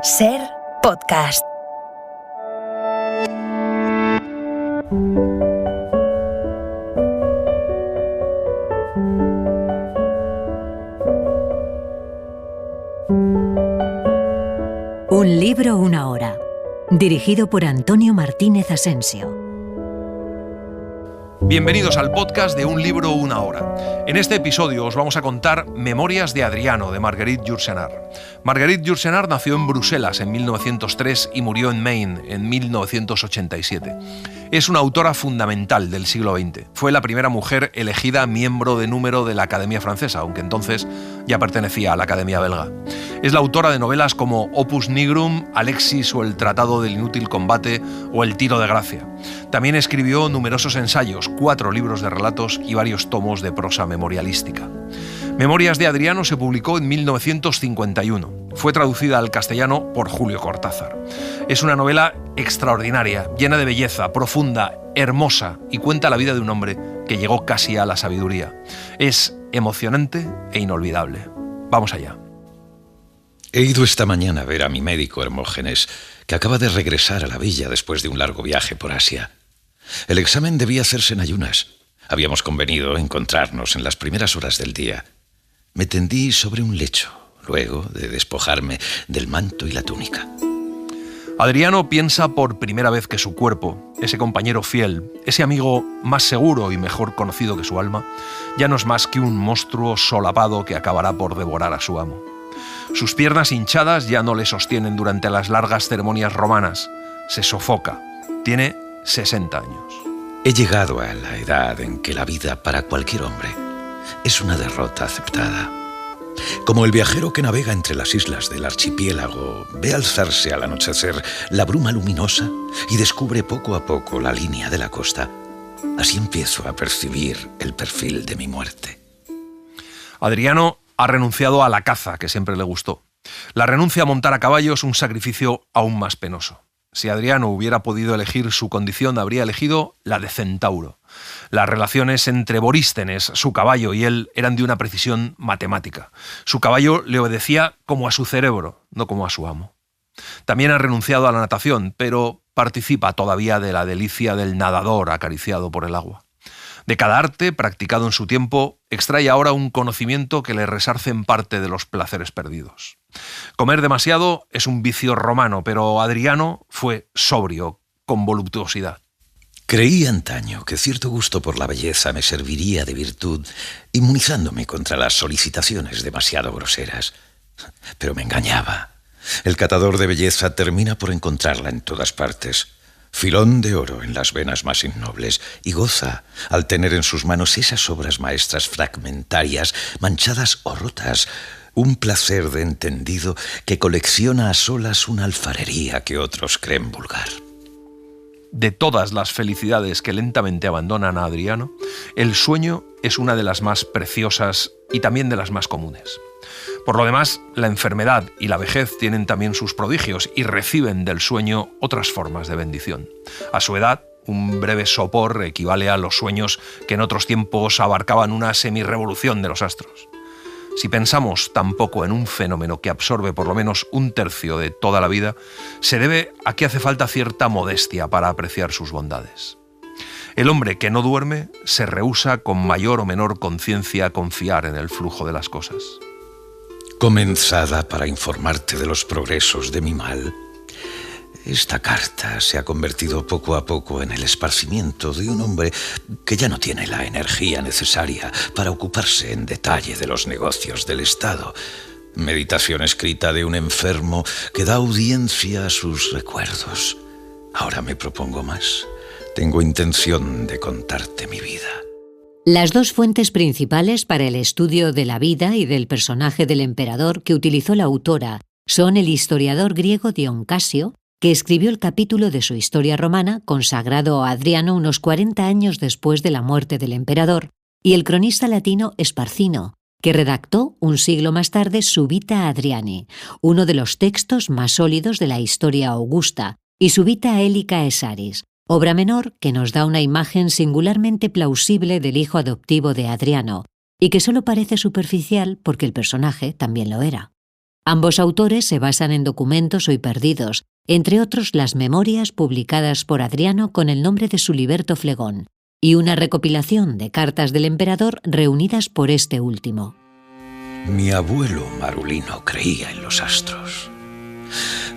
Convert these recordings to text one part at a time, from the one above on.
Ser podcast. Un libro, una hora. Dirigido por Antonio Martínez Asensio. Bienvenidos al podcast de Un libro, una hora. En este episodio os vamos a contar Memorias de Adriano, de Marguerite Yourcenar. Marguerite Yourcenar nació en Bruselas en 1903 y murió en Maine en 1987. Es una autora fundamental del siglo XX. Fue la primera mujer elegida miembro de número de la Academia Francesa, aunque entonces ya pertenecía a la Academia Belga. Es la autora de novelas como Opus Nigrum, Alexis o El Tratado del Inútil Combate o El Tiro de Gracia. También escribió numerosos ensayos, 4 libros de relatos y varios tomos de prosa memorialística. Memorias de Adriano se publicó en 1951. Fue traducida al castellano por Julio Cortázar. Es una novela extraordinaria, llena de belleza, profunda, hermosa y cuenta la vida de un hombre que llegó casi a la sabiduría. Es emocionante e inolvidable. Vamos allá. He ido esta mañana a ver a mi médico Hermógenes, que acaba de regresar a la villa después de un largo viaje por Asia. El examen debía hacerse en ayunas. Habíamos convenido encontrarnos en las primeras horas del día. Me tendí sobre un lecho, luego de despojarme del manto y la túnica. Adriano piensa por primera vez que su cuerpo, ese compañero fiel, ese amigo más seguro y mejor conocido que su alma, ya no es más que un monstruo solapado que acabará por devorar a su amo. Sus piernas hinchadas ya no le sostienen durante las largas ceremonias romanas. Se sofoca. Tiene 60 años. He llegado a la edad en que la vida para cualquier hombre es una derrota aceptada. Como el viajero que navega entre las islas del archipiélago ve alzarse al anochecer la bruma luminosa y descubre poco a poco la línea de la costa, así empiezo a percibir el perfil de mi muerte. Adriano ha renunciado a la caza, que siempre le gustó. La renuncia a montar a caballo es un sacrificio aún más penoso. Si Adriano hubiera podido elegir su condición, habría elegido la de centauro. Las relaciones entre Borístenes, su caballo, y él eran de una precisión matemática. Su caballo le obedecía como a su cerebro, no como a su amo. También ha renunciado a la natación, pero participa todavía de la delicia del nadador acariciado por el agua. De cada arte practicado en su tiempo, extrae ahora un conocimiento que le resarce en parte de los placeres perdidos. Comer demasiado es un vicio romano, pero Adriano fue sobrio, con voluptuosidad. Creí antaño que cierto gusto por la belleza me serviría de virtud, inmunizándome contra las solicitaciones demasiado groseras. Pero me engañaba. El catador de belleza termina por encontrarla en todas partes. Filón de oro en las venas más innobles, y goza al tener en sus manos esas obras maestras fragmentarias, manchadas o rotas, un placer de entendido que colecciona a solas una alfarería que otros creen vulgar. De todas las felicidades que lentamente abandonan a Adriano, el sueño es una de las más preciosas y también de las más comunes. Por lo demás, la enfermedad y la vejez tienen también sus prodigios y reciben del sueño otras formas de bendición. A su edad, un breve sopor equivale a los sueños que en otros tiempos abarcaban una semirrevolución de los astros. Si pensamos tan poco en un fenómeno que absorbe por lo menos un tercio de toda la vida, se debe a que hace falta cierta modestia para apreciar sus bondades. El hombre que no duerme se rehúsa con mayor o menor conciencia a confiar en el flujo de las cosas. Comenzada para informarte de los progresos de mi mal, esta carta se ha convertido poco a poco en el esparcimiento de un hombre que ya no tiene la energía necesaria para ocuparse en detalle de los negocios del Estado. Meditación escrita de un enfermo que da audiencia a sus recuerdos. Ahora me propongo más. Tengo intención de contarte mi vida. Las dos fuentes principales para el estudio de la vida y del personaje del emperador que utilizó la autora son el historiador griego Dion Casio, que escribió el capítulo de su historia romana consagrado a Adriano unos 40 años después de la muerte del emperador, y el cronista latino Esparcino, que redactó un siglo más tarde su Vita Adriani, uno de los textos más sólidos de la historia augusta, y su Vita Aelica Esaris, obra menor que nos da una imagen singularmente plausible del hijo adoptivo de Adriano, y que solo parece superficial porque el personaje también lo era. Ambos autores se basan en documentos hoy perdidos, entre otros las memorias publicadas por Adriano con el nombre de Suliberto Flegón, y una recopilación de cartas del emperador reunidas por este último. Mi abuelo Marulino creía en los astros.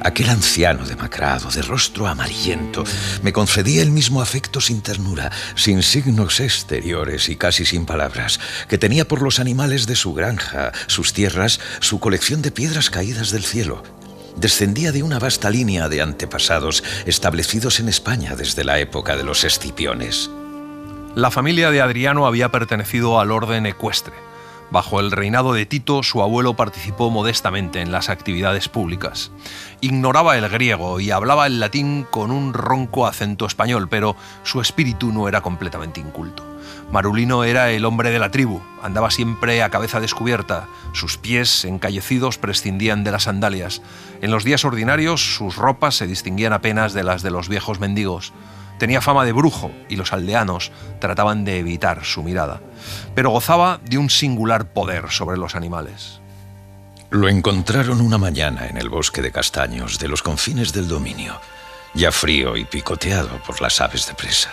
Aquel anciano demacrado, de rostro amarillento, me concedía el mismo afecto sin ternura, sin signos exteriores y casi sin palabras, que tenía por los animales de su granja, sus tierras, su colección de piedras caídas del cielo. Descendía de una vasta línea de antepasados establecidos en España desde la época de los Escipiones. La familia de Adriano había pertenecido al orden ecuestre. Bajo el reinado de Tito, su abuelo participó modestamente en las actividades públicas. Ignoraba el griego y hablaba el latín con un ronco acento español, pero su espíritu no era completamente inculto. Marulino era el hombre de la tribu, andaba siempre a cabeza descubierta, sus pies encallecidos prescindían de las sandalias. En los días ordinarios, sus ropas se distinguían apenas de las de los viejos mendigos. Tenía fama de brujo y los aldeanos trataban de evitar su mirada, pero gozaba de un singular poder sobre los animales. Lo encontraron una mañana en el bosque de castaños de los confines del dominio, ya frío y picoteado por las aves de presa.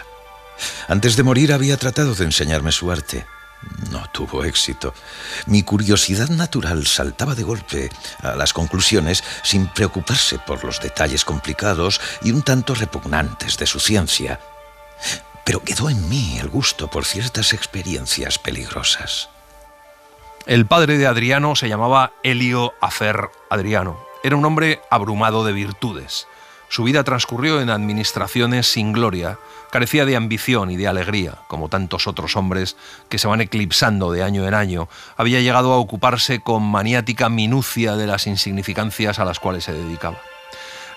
Antes de morir había tratado de enseñarme su arte. No tuvo éxito. Mi curiosidad natural saltaba de golpe a las conclusiones sin preocuparse por los detalles complicados y un tanto repugnantes de su ciencia. Pero quedó en mí el gusto por ciertas experiencias peligrosas. El padre de Adriano se llamaba Elio Afer Adriano. Era un hombre abrumado de virtudes. Su vida transcurrió en administraciones sin gloria, carecía de ambición y de alegría, como tantos otros hombres que se van eclipsando de año en año. Había llegado a ocuparse con maniática minucia de las insignificancias a las cuales se dedicaba.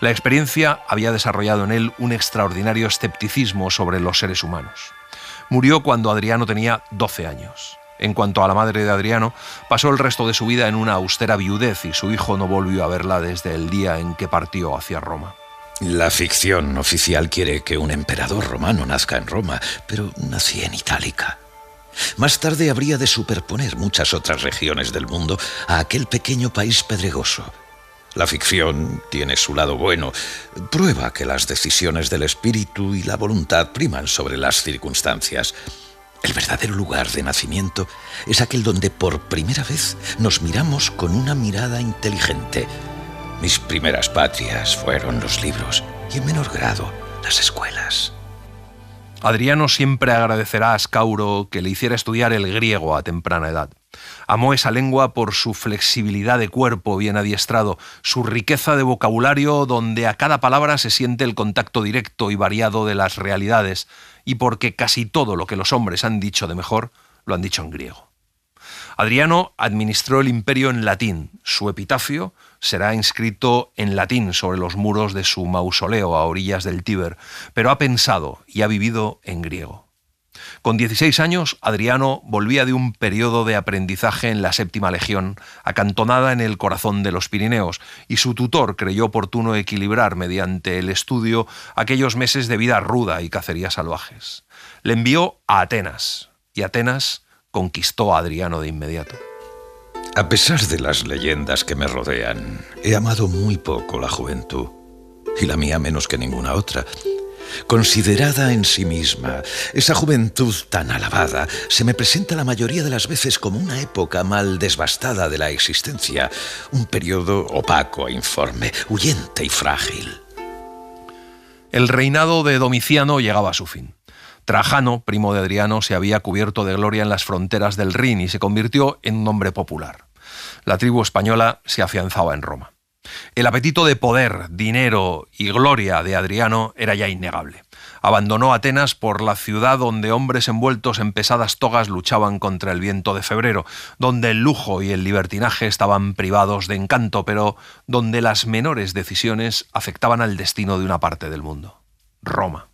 La experiencia había desarrollado en él un extraordinario escepticismo sobre los seres humanos. Murió cuando Adriano tenía 12 años. En cuanto a la madre de Adriano, pasó el resto de su vida en una austera viudez y su hijo no volvió a verla desde el día en que partió hacia Roma. La ficción oficial quiere que un emperador romano nazca en Roma, pero nací en Itálica. Más tarde habría de superponer muchas otras regiones del mundo a aquel pequeño país pedregoso. La ficción tiene su lado bueno, prueba que las decisiones del espíritu y la voluntad priman sobre las circunstancias. El verdadero lugar de nacimiento es aquel donde por primera vez nos miramos con una mirada inteligente. Mis primeras patrias fueron los libros y en menor grado las escuelas. Adriano siempre agradecerá a Ascauro que le hiciera estudiar el griego a temprana edad. Amó esa lengua por su flexibilidad de cuerpo bien adiestrado, su riqueza de vocabulario donde a cada palabra se siente el contacto directo y variado de las realidades, y porque casi todo lo que los hombres han dicho de mejor lo han dicho en griego. Adriano administró el imperio en latín. Su epitafio será inscrito en latín sobre los muros de su mausoleo a orillas del Tíber, pero ha pensado y ha vivido en griego. Con 16 años, Adriano volvía de un periodo de aprendizaje en la Séptima Legión, acantonada en el corazón de los Pirineos, y su tutor creyó oportuno equilibrar mediante el estudio aquellos meses de vida ruda y cacerías salvajes. Le envió a Atenas, y Atenas conquistó a Adriano de inmediato. A pesar de las leyendas que me rodean, he amado muy poco la juventud, y la mía menos que ninguna otra. Considerada en sí misma, esa juventud tan alabada se me presenta la mayoría de las veces como una época mal desbastada de la existencia, un periodo opaco e informe, huyente y frágil. El reinado de Domiciano llegaba a su fin. Trajano, primo de Adriano, se había cubierto de gloria en las fronteras del Rin y se convirtió en un hombre popular. La tribu española se afianzaba en Roma. El apetito de poder, dinero y gloria de Adriano era ya innegable. Abandonó Atenas por la ciudad donde hombres envueltos en pesadas togas luchaban contra el viento de febrero, donde el lujo y el libertinaje estaban privados de encanto, pero donde las menores decisiones afectaban al destino de una parte del mundo: Roma.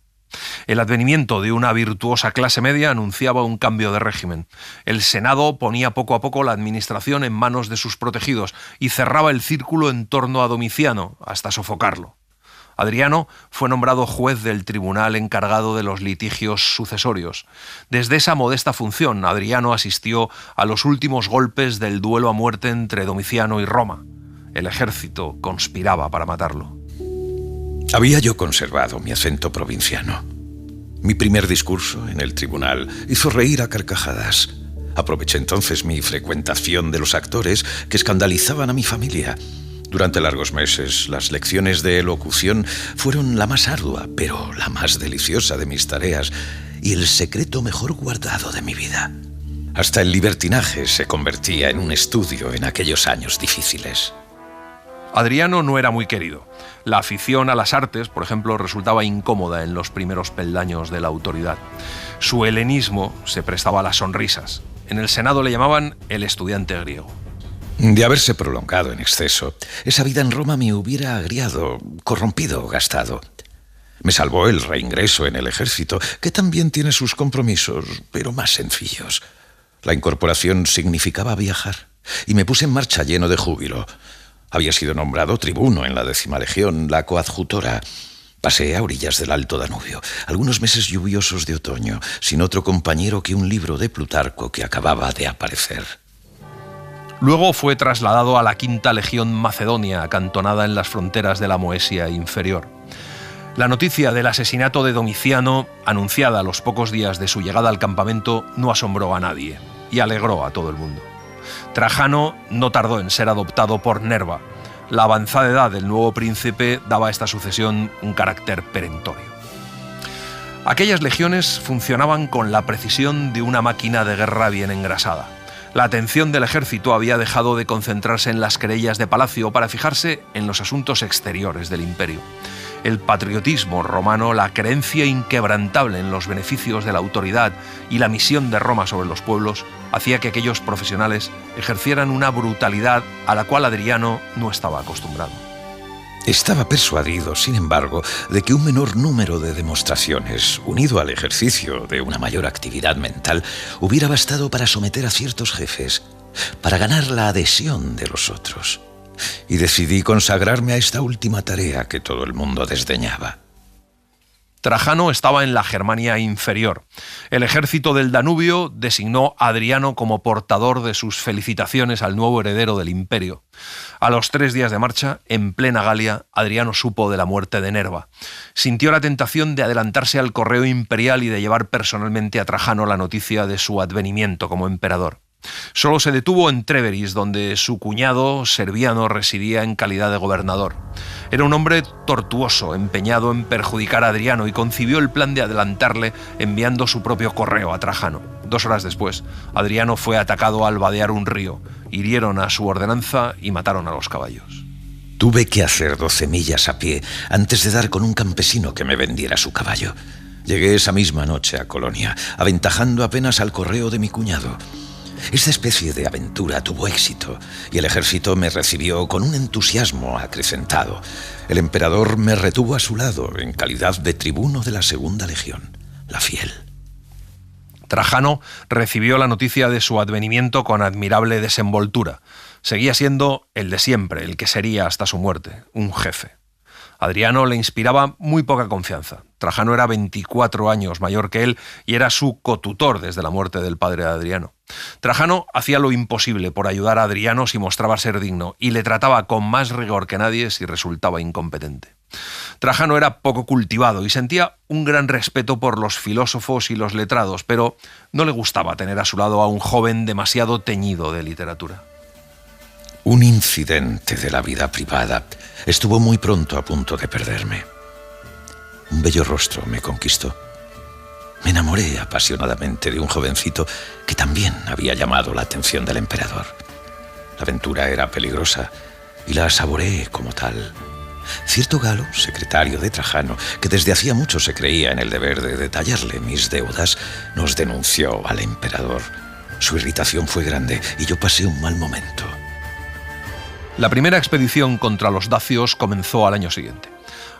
El advenimiento de una virtuosa clase media anunciaba un cambio de régimen. El Senado ponía poco a poco la administración en manos de sus protegidos y cerraba el círculo en torno a Domiciano hasta sofocarlo. Adriano fue nombrado juez del tribunal encargado de los litigios sucesorios. Desde esa modesta función, Adriano asistió a los últimos golpes del duelo a muerte entre Domiciano y Roma. el ejército conspiraba para matarlo. Había yo conservado mi acento provinciano. Mi primer discurso en el tribunal hizo reír a carcajadas. Aproveché entonces mi frecuentación de los actores que escandalizaban a mi familia. Durante largos meses, las lecciones de elocución fueron la más ardua, pero la más deliciosa de mis tareas y el secreto mejor guardado de mi vida. Hasta el libertinaje se convertía en un estudio en aquellos años difíciles. Adriano no era muy querido. La afición a las artes, por ejemplo, resultaba incómoda en los primeros peldaños de la autoridad. Su helenismo se prestaba a las sonrisas. En el Senado le llamaban el estudiante griego. De haberse prolongado en exceso, esa vida en Roma me hubiera agriado, corrompido, gastado. Me salvó el reingreso en el ejército, que también tiene sus compromisos, pero más sencillos. La incorporación significaba viajar, y me puse en marcha lleno de júbilo. Había sido nombrado tribuno en la 10ª Legión, la coadjutora. Pasé a orillas del Alto Danubio, algunos meses lluviosos de otoño, sin otro compañero que un libro de Plutarco que acababa de aparecer. Luego fue trasladado a la 5ª Legión Macedonia, acantonada en las fronteras de la Moesia inferior. La noticia del asesinato de Domiciano, anunciada a los pocos días de su llegada al campamento, no asombró a nadie y alegró a todo el mundo. Trajano no tardó en ser adoptado por Nerva. La avanzada edad del nuevo príncipe daba a esta sucesión un carácter perentorio. Aquellas legiones funcionaban con la precisión de una máquina de guerra bien engrasada. La atención del ejército había dejado de concentrarse en las querellas de palacio para fijarse en los asuntos exteriores del imperio. El patriotismo romano, la creencia inquebrantable en los beneficios de la autoridad y la misión de Roma sobre los pueblos hacía que aquellos profesionales ejercieran una brutalidad a la cual Adriano no estaba acostumbrado. Estaba persuadido, sin embargo, de que un menor número de demostraciones, unido al ejercicio de una mayor actividad mental, hubiera bastado para someter a ciertos jefes, para ganar la adhesión de los otros. Y decidí consagrarme a esta última tarea que todo el mundo desdeñaba. Trajano estaba en la Germania inferior. El ejército del Danubio designó a Adriano como portador de sus felicitaciones al nuevo heredero del imperio. A los 3 días de marcha, en plena Galia, Adriano supo de la muerte de Nerva. Sintió la tentación de adelantarse al correo imperial y de llevar personalmente a Trajano la noticia de su advenimiento como emperador. Solo se detuvo en Treveris, donde su cuñado Serviano residía en calidad de gobernador. Era un hombre tortuoso, empeñado en perjudicar a Adriano, y concibió el plan de adelantarle enviando su propio correo a Trajano. 2 horas después, Adriano fue atacado al vadear un río. Hirieron a su ordenanza y mataron a los caballos. Tuve que hacer 12 millas a pie antes de dar con un campesino que me vendiera su caballo. Llegué esa misma noche a Colonia, aventajando apenas al correo de mi cuñado. Esta especie de aventura tuvo éxito y el ejército me recibió con un entusiasmo acrecentado. El emperador me retuvo a su lado en calidad de tribuno de la 2ª Legión, la fiel. Trajano recibió la noticia de su advenimiento con admirable desenvoltura. Seguía siendo el de siempre, el que sería hasta su muerte, un jefe. Adriano le inspiraba muy poca confianza. Trajano era 24 años mayor que él y era su cotutor desde la muerte del padre de Adriano. Trajano hacía lo imposible por ayudar a Adriano si mostraba ser digno y le trataba con más rigor que nadie si resultaba incompetente. Trajano era poco cultivado y sentía un gran respeto por los filósofos y los letrados, pero no le gustaba tener a su lado a un joven demasiado teñido de literatura. Un incidente de la vida privada estuvo muy pronto a punto de perderme. Un bello rostro me conquistó. Me enamoré apasionadamente de un jovencito que también había llamado la atención del emperador. La aventura era peligrosa y la saboreé como tal. Cierto Galo, secretario de Trajano, que desde hacía mucho se creía en el deber de detallarle mis deudas, nos denunció al emperador. Su irritación fue grande y yo pasé un mal momento. La primera expedición contra los dacios comenzó al año siguiente.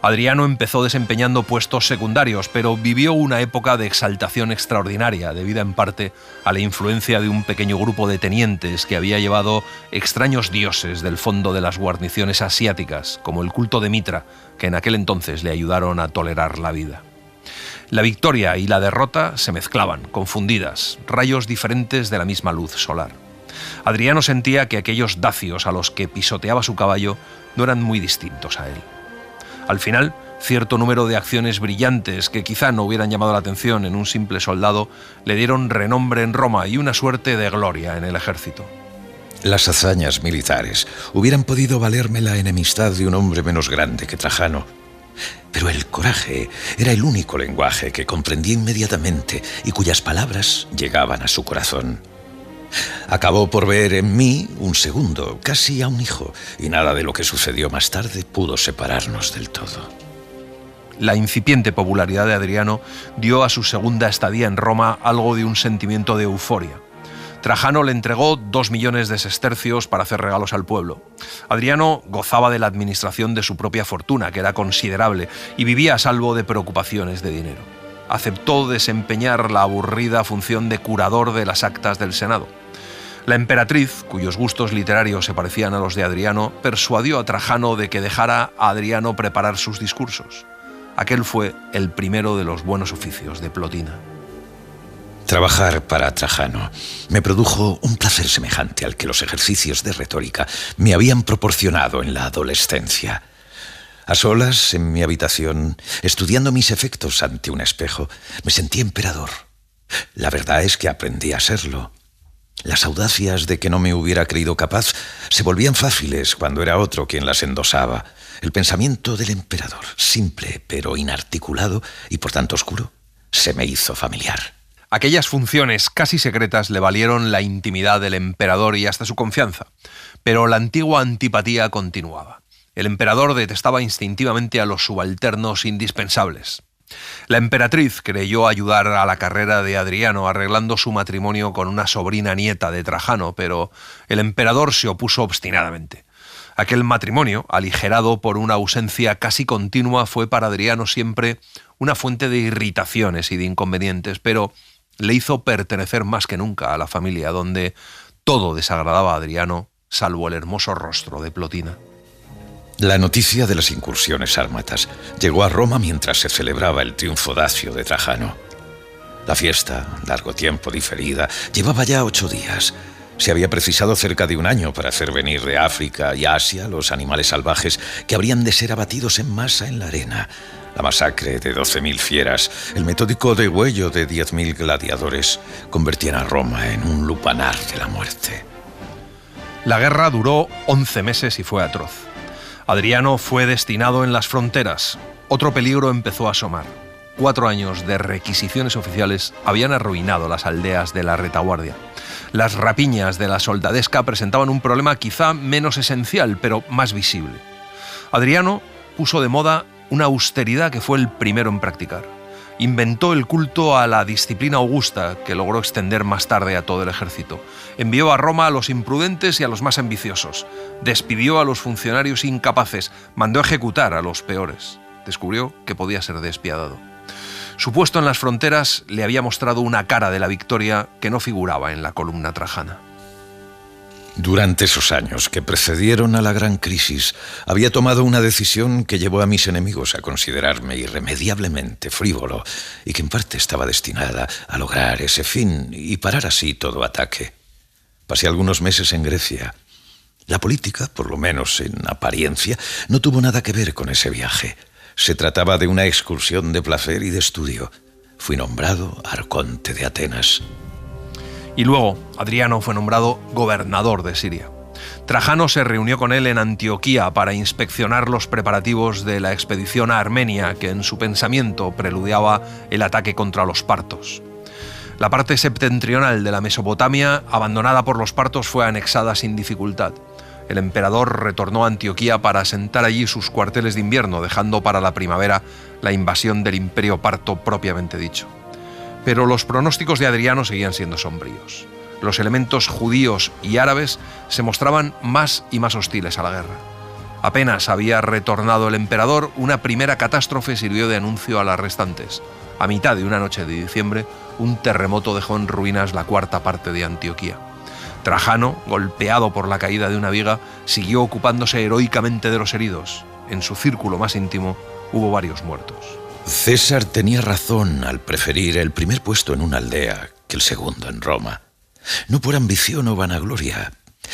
Adriano empezó desempeñando puestos secundarios, pero vivió una época de exaltación extraordinaria, debida en parte a la influencia de un pequeño grupo de tenientes que había llevado extraños dioses del fondo de las guarniciones asiáticas, como el culto de Mitra, que en aquel entonces le ayudaron a tolerar la vida. La victoria y la derrota se mezclaban, confundidas, rayos diferentes de la misma luz solar. Adriano sentía que aquellos dacios a los que pisoteaba su caballo no eran muy distintos a él. Al final, cierto número de acciones brillantes que quizá no hubieran llamado la atención en un simple soldado le dieron renombre en Roma y una suerte de gloria en el ejército. Las hazañas militares hubieran podido valerme la enemistad de un hombre menos grande que Trajano, pero el coraje era el único lenguaje que comprendí inmediatamente y cuyas palabras llegaban a su corazón. Acabó por ver en mí un segundo, casi a un hijo, y nada de lo que sucedió más tarde pudo separarnos del todo. La incipiente popularidad de Adriano dio a su segunda estadía en Roma algo de un sentimiento de euforia. Trajano le entregó 2 millones de sestercios para hacer regalos al pueblo. Adriano gozaba de la administración de su propia fortuna, que era considerable, y vivía a salvo de preocupaciones de dinero. Aceptó desempeñar la aburrida función de curador de las actas del Senado. La emperatriz, cuyos gustos literarios se parecían a los de Adriano, persuadió a Trajano de que dejara a Adriano preparar sus discursos. Aquel fue el primero de los buenos oficios de Plotina. Trabajar para Trajano me produjo un placer semejante al que los ejercicios de retórica me habían proporcionado en la adolescencia. A solas, en mi habitación, estudiando mis efectos ante un espejo, me sentí emperador. La verdad es que aprendí a serlo. Las audacias de que no me hubiera creído capaz se volvían fáciles cuando era otro quien las endosaba. El pensamiento del emperador, simple pero inarticulado y por tanto oscuro, se me hizo familiar. Aquellas funciones casi secretas le valieron la intimidad del emperador y hasta su confianza, pero la antigua antipatía continuaba. El emperador detestaba instintivamente a los subalternos indispensables. La emperatriz creyó ayudar a la carrera de Adriano arreglando su matrimonio con una sobrina nieta de Trajano, pero el emperador se opuso obstinadamente. Aquel matrimonio, aligerado por una ausencia casi continua, fue para Adriano siempre una fuente de irritaciones y de inconvenientes, pero le hizo pertenecer más que nunca a la familia, donde todo desagradaba a Adriano, salvo el hermoso rostro de Plotina. La noticia de las incursiones sármatas llegó a Roma mientras se celebraba el triunfo dacio de Trajano. La fiesta, largo tiempo diferida, llevaba ya 8 días. Se había precisado cerca de 1 año para hacer venir de África y Asia los animales salvajes que habrían de ser abatidos en masa en la arena. La masacre de 12.000 fieras, el metódico degüello de 10.000 gladiadores, convertían a Roma en un lupanar de la muerte. La guerra duró 11 meses y fue atroz. Adriano fue destinado en las fronteras. Otro peligro empezó a asomar. 4 años de requisiciones oficiales habían arruinado las aldeas de la retaguardia. Las rapiñas de la soldadesca presentaban un problema quizá menos esencial, pero más visible. Adriano puso de moda una austeridad que fue el primero en practicar. Inventó el culto a la disciplina augusta, que logró extender más tarde a todo el ejército. Envió a Roma a los imprudentes y a los más ambiciosos. Despidió a los funcionarios incapaces. Mandó ejecutar a los peores. Descubrió que podía ser despiadado. Su puesto en las fronteras le había mostrado una cara de la victoria que no figuraba en la columna trajana. Durante esos años que precedieron a la gran crisis, había tomado una decisión que llevó a mis enemigos a considerarme irremediablemente frívolo y que en parte estaba destinada a lograr ese fin y parar así todo ataque. Pasé algunos meses en Grecia. La política, por lo menos en apariencia, no tuvo nada que ver con ese viaje. Se trataba de una excursión de placer y de estudio. Fui nombrado arconte de Atenas. Y luego, Adriano fue nombrado gobernador de Siria. Trajano se reunió con él en Antioquía para inspeccionar los preparativos de la expedición a Armenia, que en su pensamiento preludiaba el ataque contra los partos. La parte septentrional de la Mesopotamia, abandonada por los partos, fue anexada sin dificultad. El emperador retornó a Antioquía para asentar allí sus cuarteles de invierno, dejando para la primavera la invasión del imperio parto propiamente dicho. Pero los pronósticos de Adriano seguían siendo sombríos. Los elementos judíos y árabes se mostraban más y más hostiles a la guerra. Apenas había retornado el emperador, una primera catástrofe sirvió de anuncio a las restantes. A mitad de una noche de diciembre, un terremoto dejó en ruinas la 4ª parte de Antioquía. Trajano, golpeado por la caída de una viga, siguió ocupándose heroicamente de los heridos. En su círculo más íntimo hubo varios muertos. César tenía razón al preferir el primer puesto en una aldea que el segundo en Roma. no por ambición o vanagloria,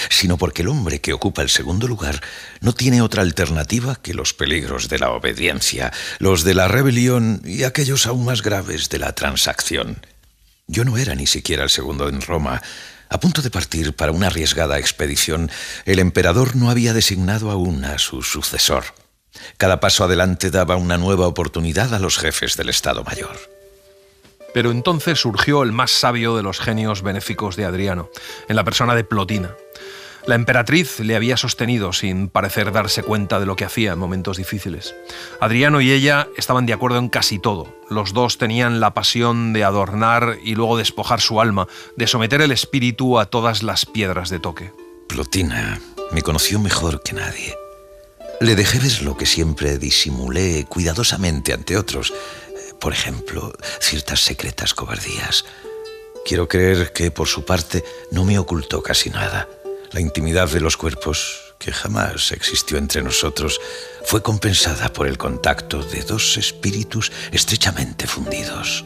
sino porque el hombre que ocupa el segundo lugar no tiene otra alternativa que los peligros de la obediencia, los de la rebelión y aquellos aún más graves de la transacción. Yo no era ni siquiera el segundo en Roma. A punto de partir para una arriesgada expedición, el emperador no había designado aún a su sucesor. Cada paso adelante daba una nueva oportunidad a los jefes del Estado Mayor. Pero entonces surgió el más sabio de los genios benéficos de Adriano, en la persona de Plotina. La emperatriz le había sostenido sin parecer darse cuenta de lo que hacía en momentos difíciles. Adriano y ella estaban de acuerdo en casi todo. Los dos tenían la pasión de adornar y luego despojar su alma, de someter el espíritu a todas las piedras de toque. Plotina me conoció mejor que nadie. Le dejé ver lo que siempre disimulé cuidadosamente ante otros. Por ejemplo, ciertas secretas cobardías. Quiero creer que, por su parte, no me ocultó casi nada. La intimidad de los cuerpos, que jamás existió entre nosotros, fue compensada por el contacto de dos espíritus estrechamente fundidos.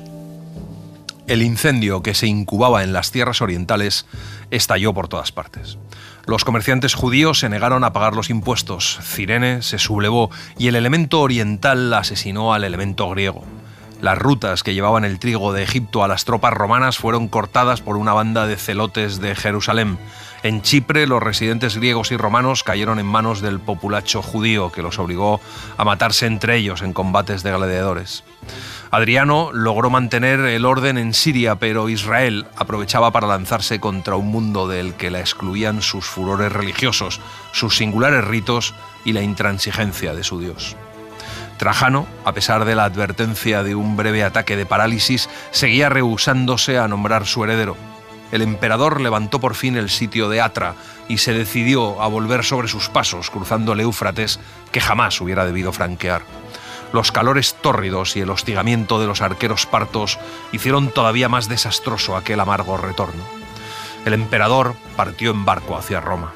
El incendio que se incubaba en las tierras orientales estalló por todas partes. Los comerciantes judíos se negaron a pagar los impuestos, Cirene se sublevó y el elemento oriental asesinó al elemento griego. Las rutas que llevaban el trigo de Egipto a las tropas romanas fueron cortadas por una banda de celotes de Jerusalén. En Chipre, los residentes griegos y romanos cayeron en manos del populacho judío, que los obligó a matarse entre ellos en combates de gladiadores. Adriano logró mantener el orden en Siria, pero Israel aprovechaba para lanzarse contra un mundo del que la excluían sus furores religiosos, sus singulares ritos y la intransigencia de su Dios. Trajano, a pesar de la advertencia de un breve ataque de parálisis, seguía rehusándose a nombrar su heredero. El emperador levantó por fin el sitio de Atra y se decidió a volver sobre sus pasos, cruzando el Éufrates, que jamás hubiera debido franquear. Los calores tórridos y el hostigamiento de los arqueros partos hicieron todavía más desastroso aquel amargo retorno. El emperador partió en barco hacia Roma.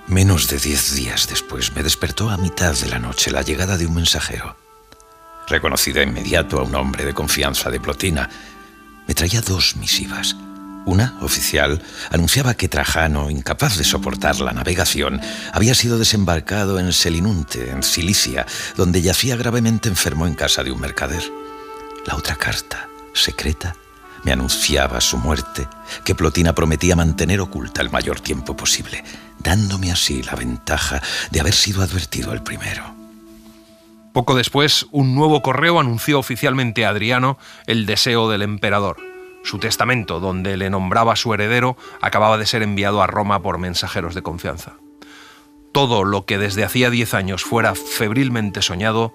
Menos de 10 días después me despertó a mitad de la noche la llegada de un mensajero. Reconocí de inmediato a un hombre de confianza de Plotina. Me traía 2 misivas. Una, oficial, anunciaba que Trajano, incapaz de soportar la navegación, había sido desembarcado en Selinunte, en Cilicia, donde yacía gravemente enfermo en casa de un mercader. La otra carta, secreta, me anunciaba su muerte, que Plotina prometía mantener oculta el mayor tiempo posible, dándome así la ventaja de haber sido advertido el primero. Poco después, un nuevo correo anunció oficialmente a Adriano el deseo del emperador. Su testamento, donde le nombraba su heredero, acababa de ser enviado a Roma por mensajeros de confianza. Todo lo que desde hacía 10 años fuera febrilmente soñado,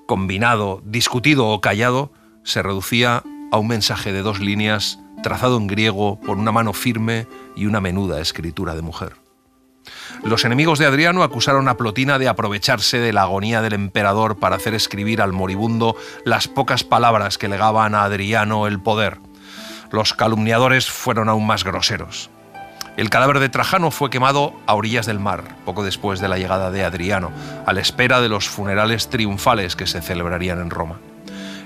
combinado, discutido o callado, se reducía a un mensaje de 2 líneas, trazado en griego por una mano firme y una menuda escritura de mujer. Los enemigos de Adriano acusaron a Plotina de aprovecharse de la agonía del emperador para hacer escribir al moribundo las pocas palabras que legaban a Adriano el poder. Los calumniadores fueron aún más groseros. El cadáver de Trajano fue quemado a orillas del mar, poco después de la llegada de Adriano, a la espera de los funerales triunfales que se celebrarían en Roma.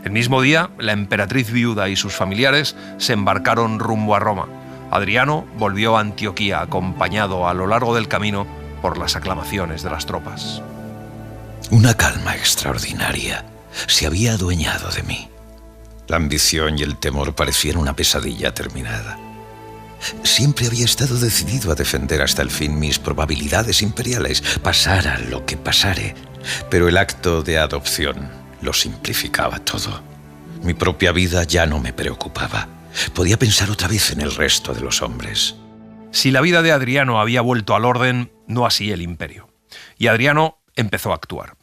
El mismo día, la emperatriz viuda y sus familiares se embarcaron rumbo a Roma. Adriano volvió a Antioquía, acompañado a lo largo del camino por las aclamaciones de las tropas. Una calma extraordinaria se había adueñado de mí. La ambición y el temor parecían una pesadilla terminada. Siempre había estado decidido a defender hasta el fin mis probabilidades imperiales, pasara lo que pasare, pero el acto de adopción lo simplificaba todo. Mi propia vida ya no me preocupaba. Podía pensar otra vez en el resto de los hombres. Si la vida de Adriano había vuelto al orden, no así el imperio. Y Adriano empezó a actuar.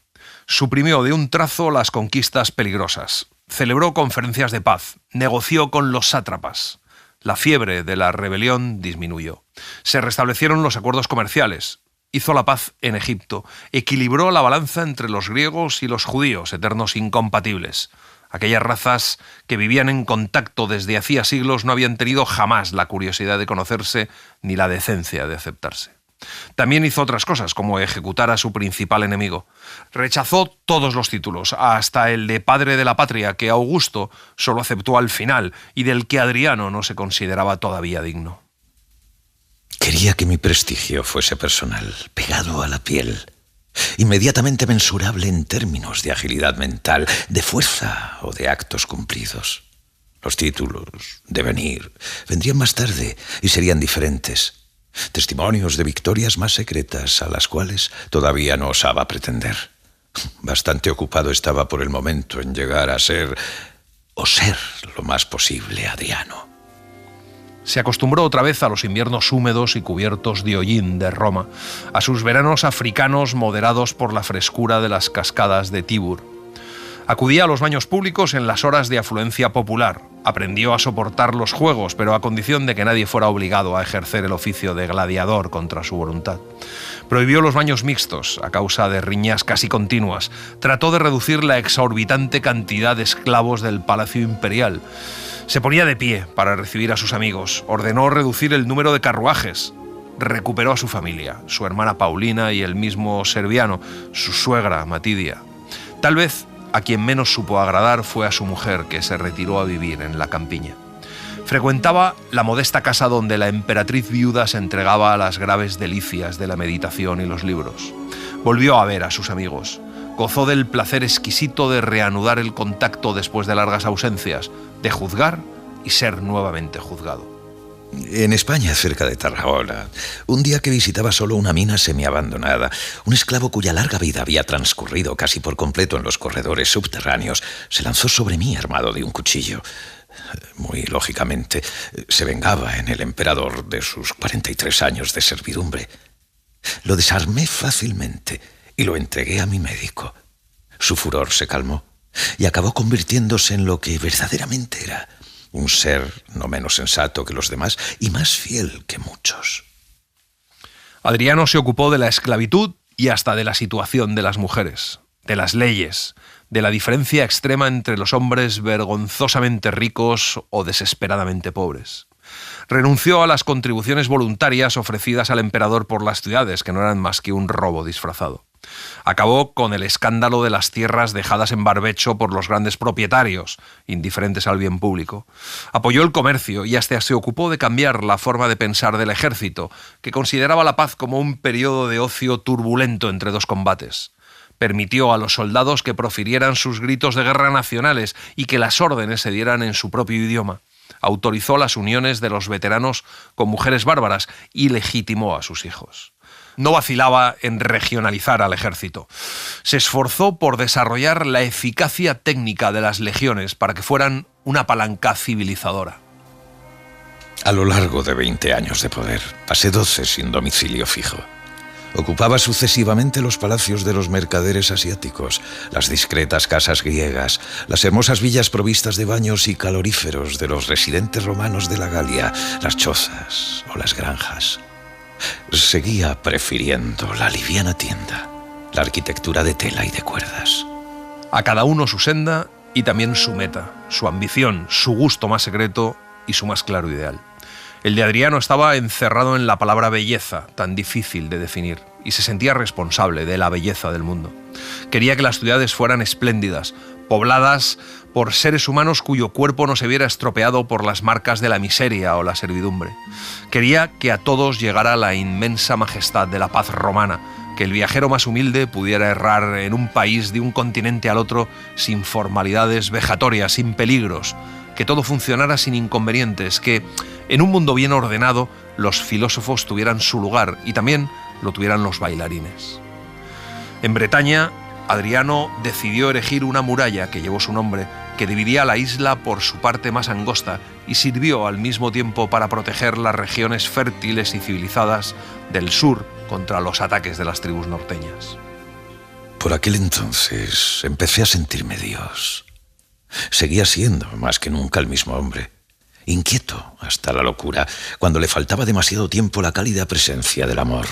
Suprimió de un trazo las conquistas peligrosas. Celebró conferencias de paz, negoció con los sátrapas. La fiebre de la rebelión disminuyó. Se restablecieron los acuerdos comerciales. Hizo la paz en Egipto. Equilibró la balanza entre los griegos y los judíos, eternos incompatibles. Aquellas razas que vivían en contacto desde hacía siglos no habían tenido jamás la curiosidad de conocerse ni la decencia de aceptarse. También hizo otras cosas, como ejecutar a su principal enemigo. Rechazó todos los títulos, hasta el de padre de la patria, que Augusto solo aceptó al final y del que Adriano no se consideraba todavía digno. Quería que mi prestigio fuese personal, pegado a la piel, inmediatamente mensurable en términos de agilidad mental, de fuerza o de actos cumplidos. Los títulos, devenir, vendrían más tarde y serían diferentes. Testimonios de victorias más secretas a las cuales todavía no osaba pretender. Bastante ocupado estaba por el momento en llegar a ser, o ser lo más posible, Adriano. Se acostumbró otra vez a los inviernos húmedos y cubiertos de hollín de Roma, a sus veranos africanos moderados por la frescura de las cascadas de Tibur. Acudía a los baños públicos en las horas de afluencia popular. Aprendió a soportar los juegos, pero a condición de que nadie fuera obligado a ejercer el oficio de gladiador contra su voluntad. Prohibió los baños mixtos a causa de riñas casi continuas. Trató de reducir la exorbitante cantidad de esclavos del Palacio Imperial. Se ponía de pie para recibir a sus amigos. Ordenó reducir el número de carruajes. Recuperó a su familia, su hermana Paulina y el mismo Serviano, su suegra Matidia. Tal vez a quien menos supo agradar fue a su mujer, que se retiró a vivir en la campiña. Frecuentaba la modesta casa donde la emperatriz viuda se entregaba a las graves delicias de la meditación y los libros. Volvió a ver a sus amigos. Gozó del placer exquisito de reanudar el contacto después de largas ausencias, de juzgar y ser nuevamente juzgado. En España, cerca de Tarragona, un día que visitaba solo una mina semiabandonada, un esclavo cuya larga vida había transcurrido casi por completo en los corredores subterráneos, se lanzó sobre mí armado de un cuchillo. Muy lógicamente, se vengaba en el emperador de sus 43 años de servidumbre. Lo desarmé fácilmente y lo entregué a mi médico. Su furor se calmó y acabó convirtiéndose en lo que verdaderamente era: un ser no menos sensato que los demás y más fiel que muchos. Adriano se ocupó de la esclavitud y hasta de la situación de las mujeres, de las leyes, de la diferencia extrema entre los hombres vergonzosamente ricos o desesperadamente pobres. Renunció a las contribuciones voluntarias ofrecidas al emperador por las ciudades, que no eran más que un robo disfrazado. Acabó con el escándalo de las tierras dejadas en barbecho por los grandes propietarios, indiferentes al bien público. Apoyó el comercio y hasta se ocupó de cambiar la forma de pensar del ejército, que consideraba la paz como un periodo de ocio turbulento entre dos combates. Permitió a los soldados que profirieran sus gritos de guerra nacionales y que las órdenes se dieran en su propio idioma. Autorizó las uniones de los veteranos con mujeres bárbaras y legitimó a sus hijos. No vacilaba en regionalizar al ejército. Se esforzó por desarrollar la eficacia técnica de las legiones para que fueran una palanca civilizadora. A lo largo de 20 años de poder, pasé 12 sin domicilio fijo. Ocupaba sucesivamente los palacios de los mercaderes asiáticos, las discretas casas griegas, las hermosas villas provistas de baños y caloríferos de los residentes romanos de la Galia, las chozas o las granjas. Seguía prefiriendo la liviana tienda, la arquitectura de tela y de cuerdas. A cada uno su senda y también su meta, su ambición, su gusto más secreto y su más claro ideal. El de Adriano estaba encerrado en la palabra belleza, tan difícil de definir, y se sentía responsable de la belleza del mundo. Quería que las ciudades fueran espléndidas, pobladas por seres humanos cuyo cuerpo no se viera estropeado por las marcas de la miseria o la servidumbre. Quería que a todos llegara la inmensa majestad de la paz romana, que el viajero más humilde pudiera errar en un país de un continente al otro sin formalidades vejatorias, sin peligros, que todo funcionara sin inconvenientes, que en un mundo bien ordenado los filósofos tuvieran su lugar y también lo tuvieran los bailarines. En Bretaña, Adriano decidió erigir una muralla que llevó su nombre, que dividía la isla por su parte más angosta y sirvió al mismo tiempo para proteger las regiones fértiles y civilizadas del sur contra los ataques de las tribus norteñas. Por aquel entonces empecé a sentirme Dios. Seguía siendo más que nunca el mismo hombre, inquieto hasta la locura, cuando le faltaba demasiado tiempo la cálida presencia del amor.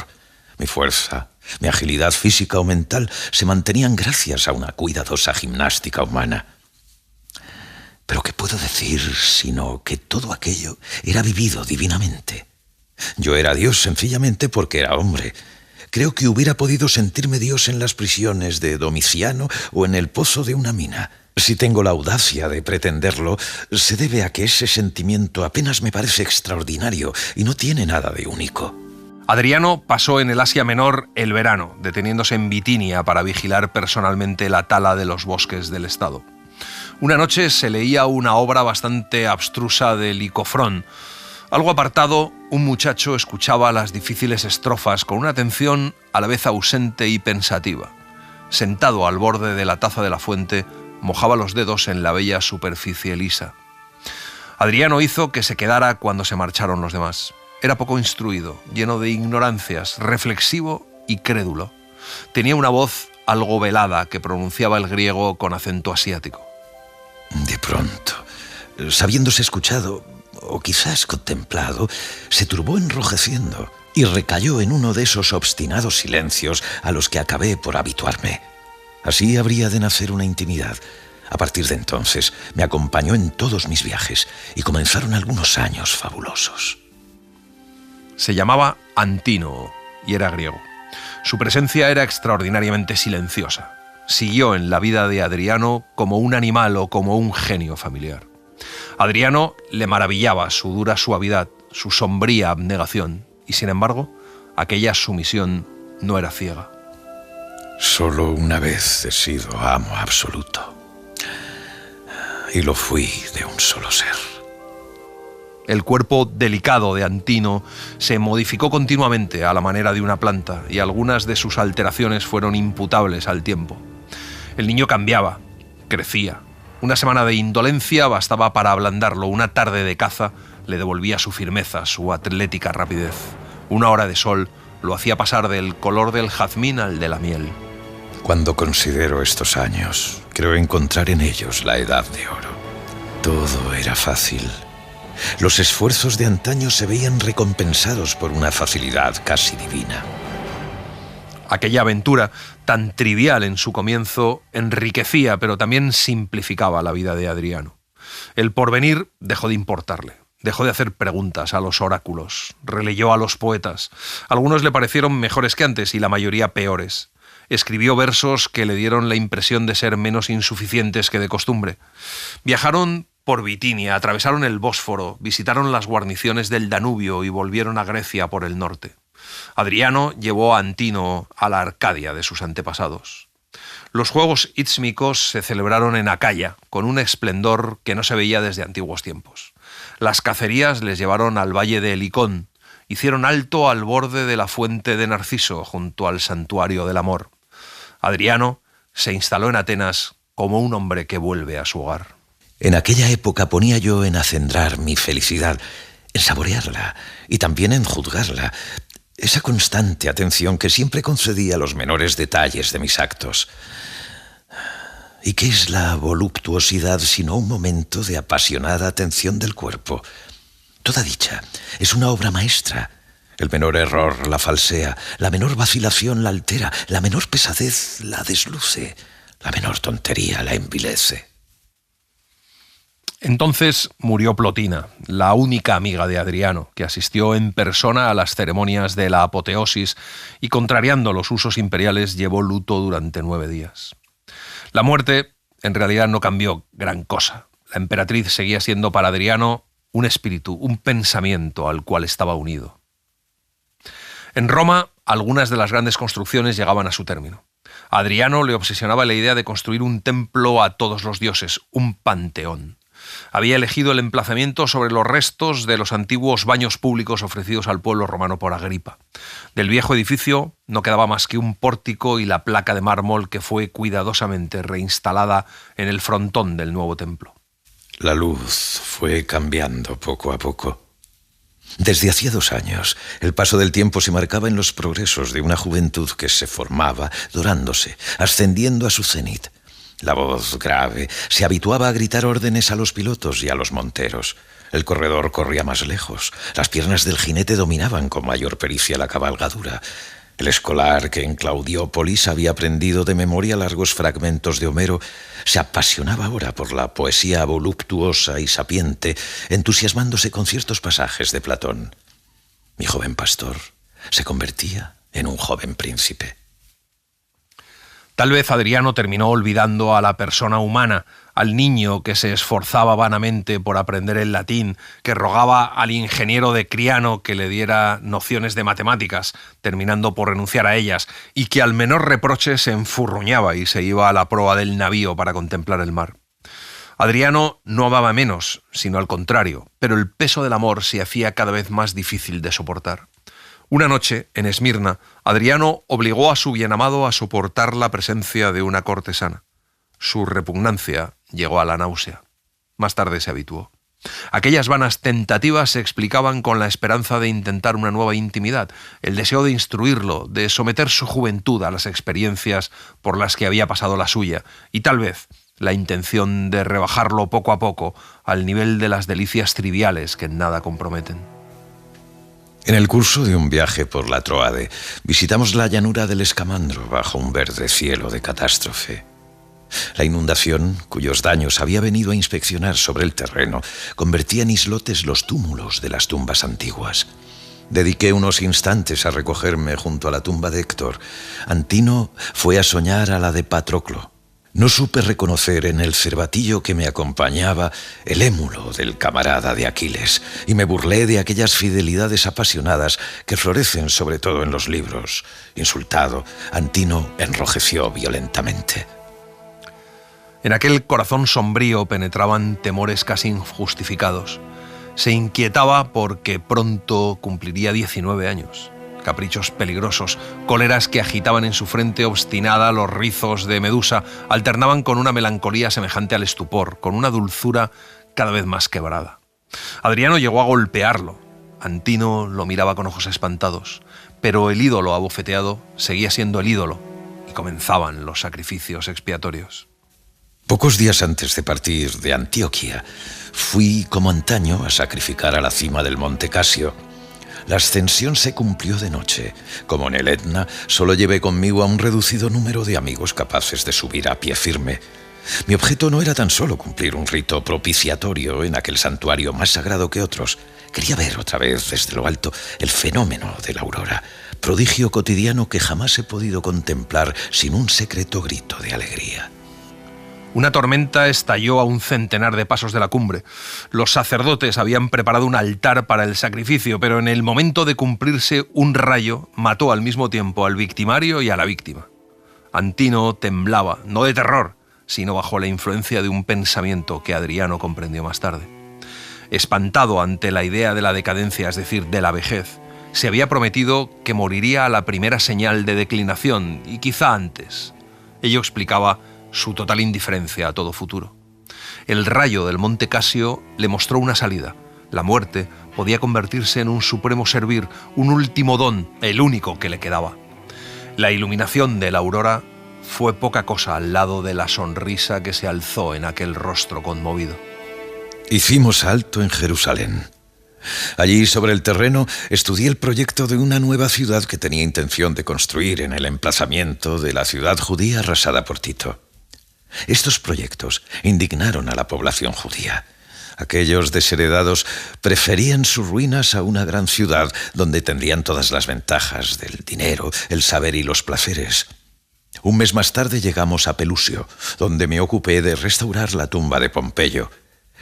Mi fuerza, mi agilidad física o mental se mantenían gracias a una cuidadosa gimnástica humana. Pero ¿qué puedo decir sino que todo aquello era vivido divinamente? Yo era Dios sencillamente porque era hombre. Creo que hubiera podido sentirme Dios en las prisiones de Domiciano o en el pozo de una mina. Si tengo la audacia de pretenderlo, se debe a que ese sentimiento apenas me parece extraordinario y no tiene nada de único. Adriano pasó en el Asia Menor el verano, deteniéndose en Bitinia para vigilar personalmente la tala de los bosques del estado. Una noche se leía una obra bastante abstrusa de Licofrón. Algo apartado, un muchacho escuchaba las difíciles estrofas con una atención a la vez ausente y pensativa. Sentado al borde de la taza de la fuente, mojaba los dedos en la bella superficie lisa. Adriano hizo que se quedara cuando se marcharon los demás. Era poco instruido, lleno de ignorancias, reflexivo y crédulo. Tenía una voz algo velada que pronunciaba el griego con acento asiático. De pronto, sabiéndose escuchado, o quizás contemplado, se turbó enrojeciendo y recayó en uno de esos obstinados silencios a los que acabé por habituarme. Así habría de nacer una intimidad. A partir de entonces me acompañó en todos mis viajes y comenzaron algunos años fabulosos. Se llamaba Antínoo y era griego. Su presencia era extraordinariamente silenciosa. Siguió en la vida de Adriano como un animal o como un genio familiar. Adriano le maravillaba su dura suavidad, su sombría abnegación, y sin embargo, aquella sumisión no era ciega. Solo una vez he sido amo absoluto, y lo fui de un solo ser. El cuerpo delicado de Antínoo se modificó continuamente a la manera de una planta y algunas de sus alteraciones fueron imputables al tiempo. El niño cambiaba, crecía. Una semana de indolencia bastaba para ablandarlo. Una tarde de caza le devolvía su firmeza, su atlética rapidez. Una hora de sol lo hacía pasar del color del jazmín al de la miel. Cuando considero estos años, creo encontrar en ellos la edad de oro. Todo era fácil. Los esfuerzos de antaño se veían recompensados por una facilidad casi divina. Aquella aventura, tan trivial en su comienzo, enriquecía, pero también simplificaba la vida de Adriano. El porvenir dejó de importarle. Dejó de hacer preguntas a los oráculos. Releyó a los poetas. Algunos le parecieron mejores que antes y la mayoría peores. Escribió versos que le dieron la impresión de ser menos insuficientes que de costumbre. Viajaron por Bitinia, atravesaron el Bósforo, visitaron las guarniciones del Danubio y volvieron a Grecia por el norte. Adriano llevó a Antínoo a la Arcadia de sus antepasados. Los Juegos Ístmicos se celebraron en Acaya, con un esplendor que no se veía desde antiguos tiempos. Las cacerías les llevaron al valle de Helicón, hicieron alto al borde de la fuente de Narciso, junto al santuario del amor. Adriano se instaló en Atenas como un hombre que vuelve a su hogar. En aquella época ponía yo en acendrar mi felicidad, en saborearla y también en juzgarla. Esa constante atención que siempre concedía a los menores detalles de mis actos. ¿Y qué es la voluptuosidad sino un momento de apasionada atención del cuerpo? Toda dicha es una obra maestra. El menor error la falsea, la menor vacilación la altera, la menor pesadez la desluce, la menor tontería la envilece. Entonces murió Plotina, la única amiga de Adriano, que asistió en persona a las ceremonias de la apoteosis y, contrariando los usos imperiales, llevó luto durante 9 días. La muerte, en realidad, no cambió gran cosa. La emperatriz seguía siendo para Adriano un espíritu, un pensamiento al cual estaba unido. En Roma, algunas de las grandes construcciones llegaban a su término. A Adriano le obsesionaba la idea de construir un templo a todos los dioses, un panteón. Había elegido el emplazamiento sobre los restos de los antiguos baños públicos ofrecidos al pueblo romano por Agripa. Del viejo edificio no quedaba más que un pórtico y la placa de mármol que fue cuidadosamente reinstalada en el frontón del nuevo templo. La luz fue cambiando poco a poco. Desde hacía 2 años, el paso del tiempo se marcaba en los progresos de una juventud que se formaba, dorándose, ascendiendo a su cenit. La voz grave se habituaba a gritar órdenes a los pilotos y a los monteros. El corredor corría más lejos. Las piernas del jinete dominaban con mayor pericia la cabalgadura. El escolar que en Claudiópolis había aprendido de memoria largos fragmentos de Homero se apasionaba ahora por la poesía voluptuosa y sapiente, entusiasmándose con ciertos pasajes de Platón. Mi joven pastor se convertía en un joven príncipe. Tal vez Adriano terminó olvidando a la persona humana, al niño que se esforzaba vanamente por aprender el latín, que rogaba al ingeniero de Criano que le diera nociones de matemáticas, terminando por renunciar a ellas, y que al menor reproche se enfurruñaba y se iba a la proa del navío para contemplar el mar. Adriano no amaba menos, sino al contrario, pero el peso del amor se hacía cada vez más difícil de soportar. Una noche, en Esmirna, Adriano obligó a su bienamado a soportar la presencia de una cortesana. Su repugnancia llegó a la náusea. Más tarde se habituó. Aquellas vanas tentativas se explicaban con la esperanza de intentar una nueva intimidad, el deseo de instruirlo, de someter su juventud a las experiencias por las que había pasado la suya, y tal vez la intención de rebajarlo poco a poco al nivel de las delicias triviales que en nada comprometen. En el curso de un viaje por la Troade, visitamos la llanura del Escamandro bajo un verde cielo de catástrofe. La inundación, cuyos daños había venido a inspeccionar sobre el terreno, convertía en islotes los túmulos de las tumbas antiguas. Dediqué unos instantes a recogerme junto a la tumba de Héctor. Antino fue a soñar a la de Patroclo. No supe reconocer en el cervatillo que me acompañaba el émulo del camarada de Aquiles, y me burlé de aquellas fidelidades apasionadas que florecen sobre todo en los libros. Insultado, Antino enrojeció violentamente. En aquel corazón sombrío penetraban temores casi injustificados. Se inquietaba porque pronto cumpliría 19 años. Caprichos peligrosos, cóleras que agitaban en su frente obstinada los rizos de Medusa, alternaban con una melancolía semejante al estupor, con una dulzura cada vez más quebrada. Adriano llegó a golpearlo. Antino lo miraba con ojos espantados, pero el ídolo abofeteado seguía siendo el ídolo, y comenzaban los sacrificios expiatorios. Pocos días antes de partir de Antioquía, fui, como antaño, a sacrificar a la cima del monte Casio. La ascensión se cumplió de noche. Como en el Etna, solo llevé conmigo a un reducido número de amigos capaces de subir a pie firme. Mi objeto no era tan solo cumplir un rito propiciatorio en aquel santuario más sagrado que otros. Quería ver otra vez desde lo alto el fenómeno de la aurora, prodigio cotidiano que jamás he podido contemplar sin un secreto grito de alegría. Una tormenta estalló a un centenar de pasos de la cumbre. Los sacerdotes habían preparado un altar para el sacrificio, pero en el momento de cumplirse un rayo mató al mismo tiempo al victimario y a la víctima. Antino temblaba, no de terror, sino bajo la influencia de un pensamiento que Adriano comprendió más tarde. Espantado ante la idea de la decadencia, es decir, de la vejez, se había prometido que moriría a la primera señal de declinación, y quizá antes. Ello explicaba su total indiferencia a todo futuro. El rayo del monte Casio le mostró una salida. La muerte podía convertirse en un supremo servir, un último don, el único que le quedaba. La iluminación de la aurora fue poca cosa al lado de la sonrisa que se alzó en aquel rostro conmovido. Hicimos alto en Jerusalén. Allí, sobre el terreno, estudié el proyecto de una nueva ciudad que tenía intención de construir en el emplazamiento de la ciudad judía arrasada por Tito. Estos proyectos indignaron a la población judía. Aquellos desheredados preferían sus ruinas a una gran ciudad donde tendrían todas las ventajas del dinero, el saber y los placeres. Un mes más tarde llegamos a Pelusio, donde me ocupé de restaurar la tumba de Pompeyo.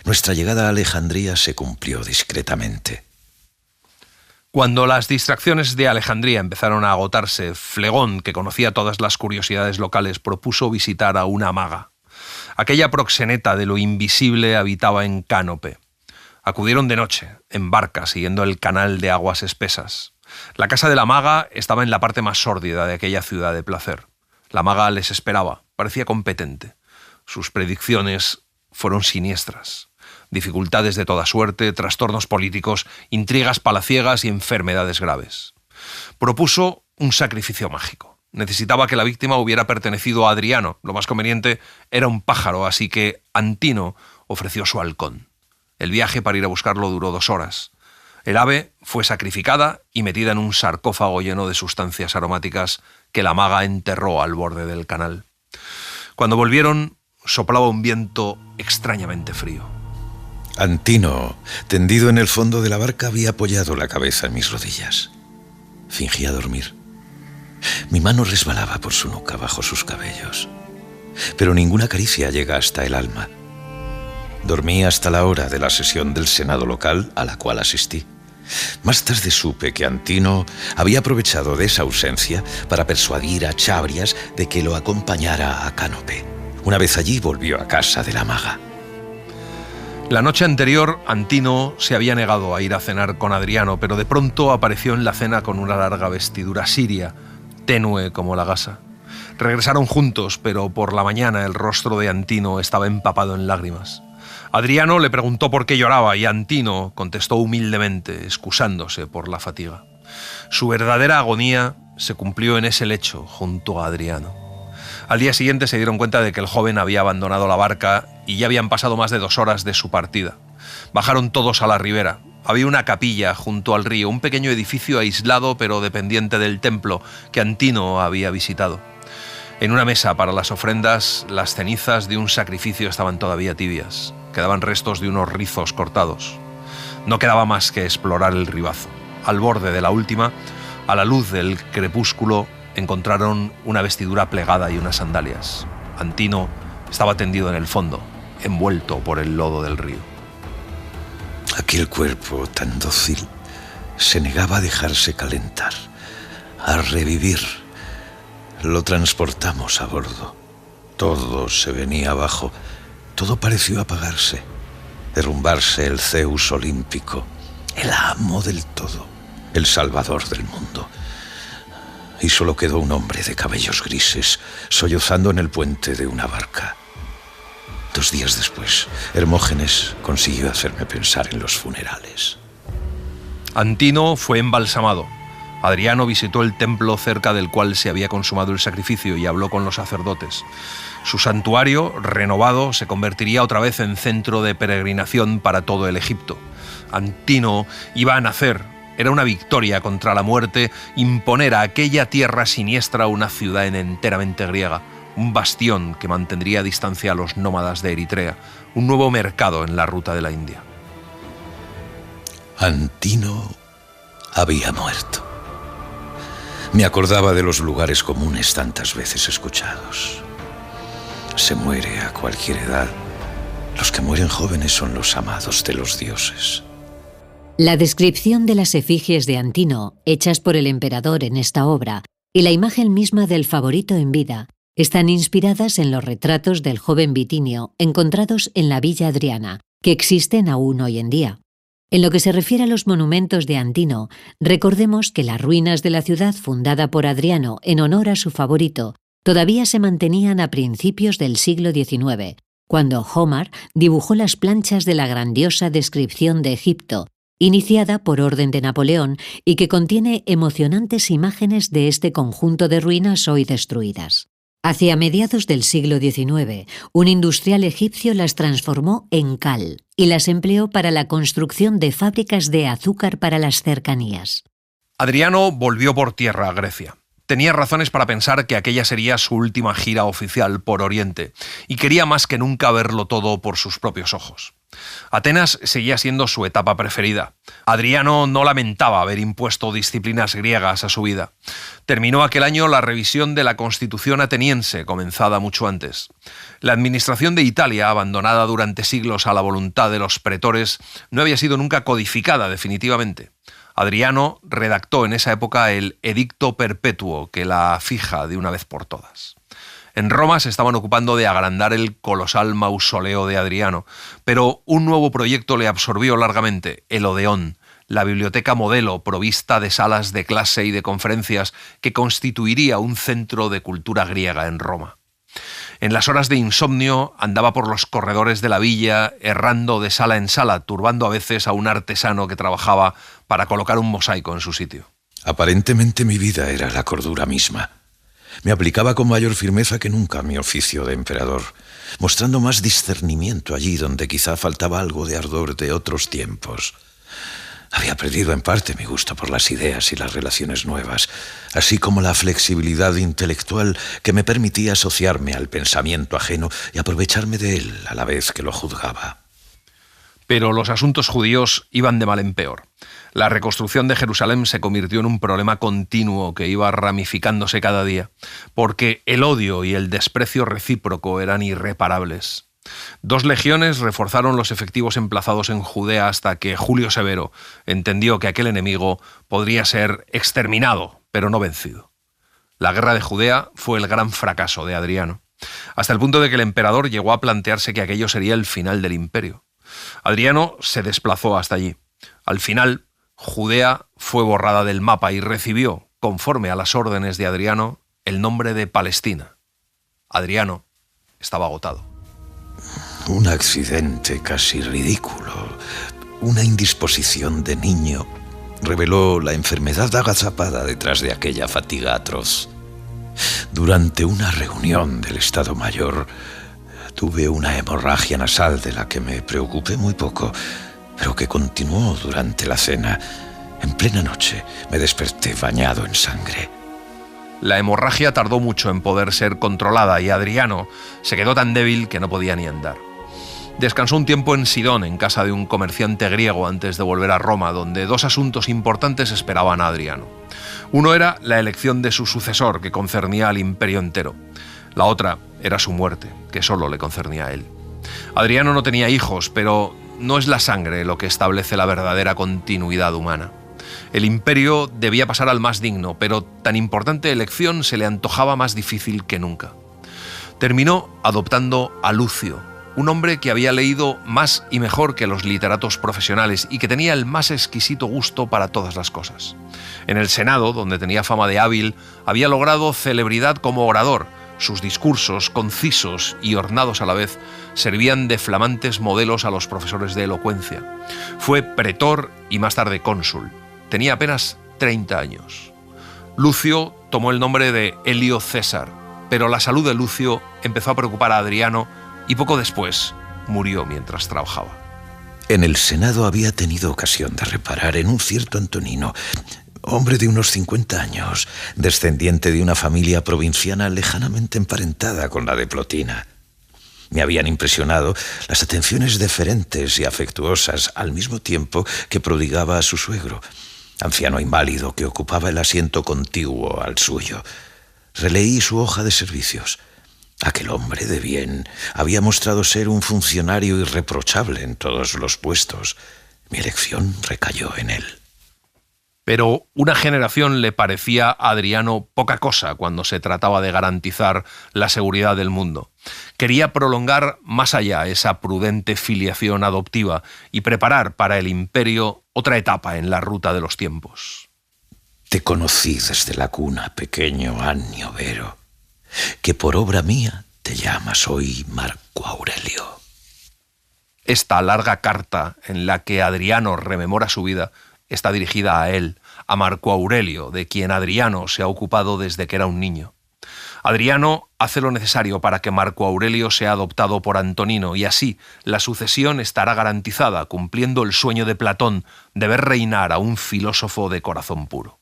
Nuestra llegada a Alejandría se cumplió discretamente. Cuando las distracciones de Alejandría empezaron a agotarse, Flegón, que conocía todas las curiosidades locales, propuso visitar a una maga. Aquella proxeneta de lo invisible habitaba en Cánope. Acudieron de noche, en barca, siguiendo el canal de aguas espesas. La casa de la maga estaba en la parte más sórdida de aquella ciudad de placer. La maga les esperaba, parecía competente. Sus predicciones fueron siniestras. Dificultades de toda suerte, trastornos políticos, intrigas palaciegas y enfermedades graves. Propuso un sacrificio mágico. Necesitaba que la víctima hubiera pertenecido a Adriano. Lo más conveniente era un pájaro, así que Antino ofreció su halcón. El viaje para ir a buscarlo duró 2 horas. El ave fue sacrificada y metida en un sarcófago lleno de sustancias aromáticas que la maga enterró al borde del canal. Cuando volvieron, soplaba un viento extrañamente frío. Antino, tendido en el fondo de la barca, había apoyado la cabeza en mis rodillas. Fingía dormir. Mi mano resbalaba por su nuca bajo sus cabellos, pero ninguna caricia llega hasta el alma. Dormí hasta la hora de la sesión del Senado local a la cual asistí. Más tarde supe que Antino había aprovechado de esa ausencia para persuadir a Chabrias de que lo acompañara a Canope. Una vez allí volvió a casa de la maga. La noche anterior, Antino se había negado a ir a cenar con Adriano, pero de pronto apareció en la cena con una larga vestidura siria, tenue como la gasa. Regresaron juntos, pero por la mañana el rostro de Antino estaba empapado en lágrimas. Adriano le preguntó por qué lloraba y Antino contestó humildemente, excusándose por la fatiga. Su verdadera agonía se cumplió en ese lecho junto a Adriano. Al día siguiente se dieron cuenta de que el joven había abandonado la barca y ya habían pasado más de 2 horas de su partida. Bajaron todos a la ribera. Había una capilla junto al río, un pequeño edificio aislado pero dependiente del templo que Antino había visitado. En una mesa para las ofrendas, las cenizas de un sacrificio estaban todavía tibias. Quedaban restos de unos rizos cortados. No quedaba más que explorar el ribazo. Al borde de la última, a la luz del crepúsculo, encontraron una vestidura plegada y unas sandalias. Antino estaba tendido en el fondo, envuelto por el lodo del río. Aquel cuerpo tan dócil se negaba a dejarse calentar, a revivir. Lo transportamos a bordo. Todo se venía abajo. Todo pareció apagarse, derrumbarse el Zeus olímpico, el amo del todo, el salvador del mundo. Y solo quedó un hombre de cabellos grises, sollozando en el puente de una barca. 2 días después, Hermógenes consiguió hacerme pensar en los funerales. Antino fue embalsamado. Adriano visitó el templo cerca del cual se había consumado el sacrificio y habló con los sacerdotes. Su santuario, renovado, se convertiría otra vez en centro de peregrinación para todo el Egipto. Antino iba a nacer. Era una victoria contra la muerte imponer a aquella tierra siniestra una ciudad enteramente griega, un bastión que mantendría a distancia a los nómadas de Eritrea, un nuevo mercado en la ruta de la India. Antino había muerto. Me acordaba de los lugares comunes tantas veces escuchados. Se muere a cualquier edad. Los que mueren jóvenes son los amados de los dioses. La descripción de las efigies de Antino, hechas por el emperador en esta obra, y la imagen misma del favorito en vida, están inspiradas en los retratos del joven Bitinio encontrados en la Villa Adriana, que existen aún hoy en día. En lo que se refiere a los monumentos de Antino, recordemos que las ruinas de la ciudad fundada por Adriano en honor a su favorito todavía se mantenían a principios del siglo XIX, cuando Homar dibujó las planchas de la grandiosa descripción de Egipto, iniciada por orden de Napoleón y que contiene emocionantes imágenes de este conjunto de ruinas hoy destruidas. Hacia mediados del siglo XIX, un industrial egipcio las transformó en cal y las empleó para la construcción de fábricas de azúcar para las cercanías. Adriano volvió por tierra a Grecia. Tenía razones para pensar que aquella sería su última gira oficial por Oriente y quería más que nunca verlo todo por sus propios ojos. Atenas seguía siendo su etapa preferida. Adriano no lamentaba haber impuesto disciplinas griegas a su vida. Terminó aquel año la revisión de la Constitución ateniense, comenzada mucho antes. La administración de Italia, abandonada durante siglos a la voluntad de los pretores, no había sido nunca codificada definitivamente. Adriano redactó en esa época el Edicto Perpetuo, que la fija de una vez por todas. En Roma se estaban ocupando de agrandar el colosal mausoleo de Adriano, pero un nuevo proyecto le absorbió largamente, el Odeón, la biblioteca modelo provista de salas de clase y de conferencias que constituiría un centro de cultura griega en Roma. En las horas de insomnio andaba por los corredores de la villa, errando de sala en sala, turbando a veces a un artesano que trabajaba para colocar un mosaico en su sitio. Aparentemente mi vida era la cordura misma. Me aplicaba con mayor firmeza que nunca mi oficio de emperador, mostrando más discernimiento allí donde quizá faltaba algo de ardor de otros tiempos. Había perdido en parte mi gusto por las ideas y las relaciones nuevas, así como la flexibilidad intelectual que me permitía asociarme al pensamiento ajeno y aprovecharme de él a la vez que lo juzgaba. Pero los asuntos judíos iban de mal en peor. La reconstrucción de Jerusalén se convirtió en un problema continuo que iba ramificándose cada día, porque el odio y el desprecio recíproco eran irreparables. 2 legiones reforzaron los efectivos emplazados en Judea hasta que Julio Severo entendió que aquel enemigo podría ser exterminado, pero no vencido. La guerra de Judea fue el gran fracaso de Adriano, hasta el punto de que el emperador llegó a plantearse que aquello sería el final del imperio. Adriano se desplazó hasta allí. Al final, Judea fue borrada del mapa y recibió, conforme a las órdenes de Adriano, el nombre de Palestina. Adriano estaba agotado. Un accidente casi ridículo, una indisposición de niño, reveló la enfermedad agazapada detrás de aquella fatiga atroz. Durante una reunión del Estado Mayor, tuve una hemorragia nasal de la que me preocupé muy poco, pero que continuó durante la cena. En plena noche me desperté bañado en sangre. La hemorragia tardó mucho en poder ser controlada y Adriano se quedó tan débil que no podía ni andar. Descansó un tiempo en Sidón, en casa de un comerciante griego, antes de volver a Roma, donde 2 asuntos importantes esperaban a Adriano. Uno era la elección de su sucesor, que concernía al imperio entero. La otra era su muerte, que solo le concernía a él. Adriano no tenía hijos, pero no es la sangre lo que establece la verdadera continuidad humana. El imperio debía pasar al más digno, pero tan importante elección se le antojaba más difícil que nunca. Terminó adoptando a Lucio, un hombre que había leído más y mejor que los literatos profesionales y que tenía el más exquisito gusto para todas las cosas. En el Senado, donde tenía fama de hábil, había logrado celebridad como orador. Sus discursos, concisos y ornados a la vez, servían de flamantes modelos a los profesores de elocuencia. Fue pretor y más tarde cónsul. Tenía apenas 30 años. Lucio tomó el nombre de Helio César, pero la salud de Lucio empezó a preocupar a Adriano y poco después murió mientras trabajaba. En el Senado había tenido ocasión de reparar en un cierto Antonino, hombre de unos 50 años, descendiente de una familia provinciana lejanamente emparentada con la de Plotina. Me habían impresionado las atenciones deferentes y afectuosas al mismo tiempo que prodigaba a su suegro, anciano inválido que ocupaba el asiento contiguo al suyo. Releí su hoja de servicios. Aquel hombre de bien había mostrado ser un funcionario irreprochable en todos los puestos. Mi elección recayó en él. Pero una generación le parecía a Adriano poca cosa cuando se trataba de garantizar la seguridad del mundo. Quería prolongar más allá esa prudente filiación adoptiva y preparar para el imperio otra etapa en la ruta de los tiempos. Te conocí desde la cuna, pequeño Annio Vero, que por obra mía te llamas hoy Marco Aurelio. Esta larga carta en la que Adriano rememora su vida está dirigida a él, a Marco Aurelio, de quien Adriano se ha ocupado desde que era un niño. Adriano hace lo necesario para que Marco Aurelio sea adoptado por Antonino y así la sucesión estará garantizada, cumpliendo el sueño de Platón de ver reinar a un filósofo de corazón puro.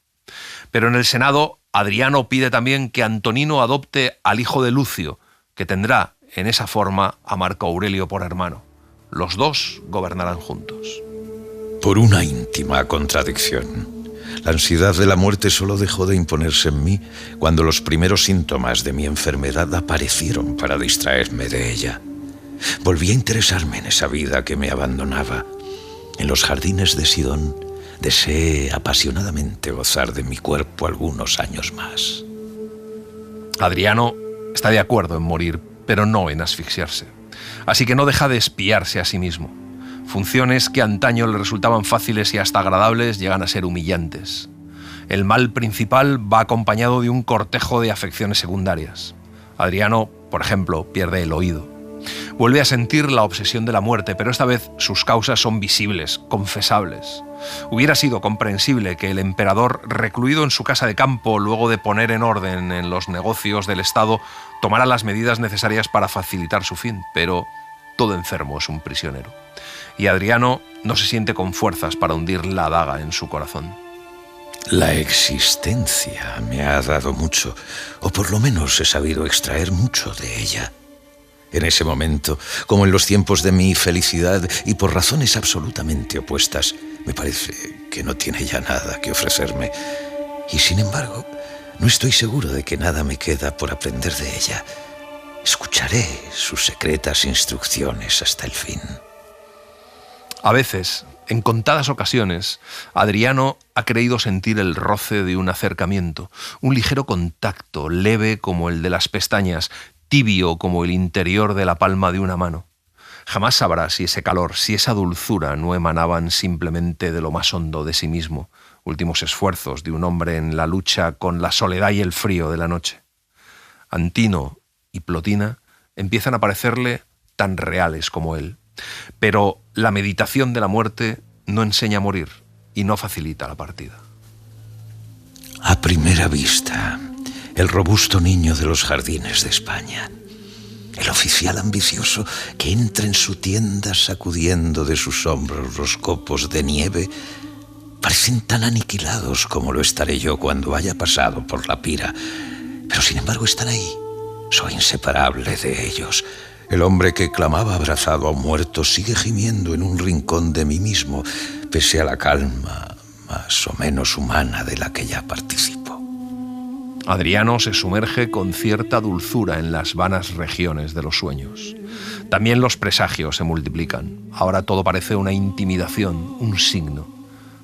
Pero en el Senado, Adriano pide también que Antonino adopte al hijo de Lucio, que tendrá en esa forma a Marco Aurelio por hermano. Los 2 gobernarán juntos. Por una íntima contradicción, la ansiedad de la muerte solo dejó de imponerse en mí cuando los primeros síntomas de mi enfermedad aparecieron para distraerme de ella. Volví a interesarme en esa vida que me abandonaba. En los jardines de Sidón deseé apasionadamente gozar de mi cuerpo algunos años más. Adriano está de acuerdo en morir, pero no en asfixiarse. Así que no deja de espiarse a sí mismo. Funciones que antaño le resultaban fáciles y hasta agradables llegan a ser humillantes. El mal principal va acompañado de un cortejo de afecciones secundarias. Adriano, por ejemplo, pierde el oído. Vuelve a sentir la obsesión de la muerte, pero esta vez sus causas son visibles, confesables. Hubiera sido comprensible que el emperador, recluido en su casa de campo luego de poner en orden en los negocios del Estado, tomara las medidas necesarias para facilitar su fin, pero todo enfermo es un prisionero. Y Adriano no se siente con fuerzas para hundir la daga en su corazón. La existencia me ha dado mucho, o por lo menos he sabido extraer mucho de ella. En ese momento, como en los tiempos de mi felicidad y por razones absolutamente opuestas, me parece que no tiene ya nada que ofrecerme. Y sin embargo, no estoy seguro de que nada me queda por aprender de ella. Escucharé sus secretas instrucciones hasta el fin. A veces, en contadas ocasiones, Adriano ha creído sentir el roce de un acercamiento, un ligero contacto, leve como el de las pestañas, tibio como el interior de la palma de una mano. Jamás sabrá si ese calor, si esa dulzura no emanaban simplemente de lo más hondo de sí mismo, últimos esfuerzos de un hombre en la lucha con la soledad y el frío de la noche. Antino y Plotina empiezan a parecerle tan reales como él. Pero la meditación de la muerte no enseña a morir y no facilita la partida. A primera vista, el robusto niño de los jardines de España, el oficial ambicioso que entra en su tienda sacudiendo de sus hombros los copos de nieve, parecen tan aniquilados como lo estaré yo cuando haya pasado por la pira. Pero sin embargo están ahí. Soy inseparable de ellos. El hombre que clamaba abrazado a un muerto sigue gimiendo en un rincón de mí mismo, pese a la calma más o menos humana de la que ya participo. Adriano se sumerge con cierta dulzura en las vanas regiones de los sueños. También los presagios se multiplican. Ahora todo parece una intimidación, un signo.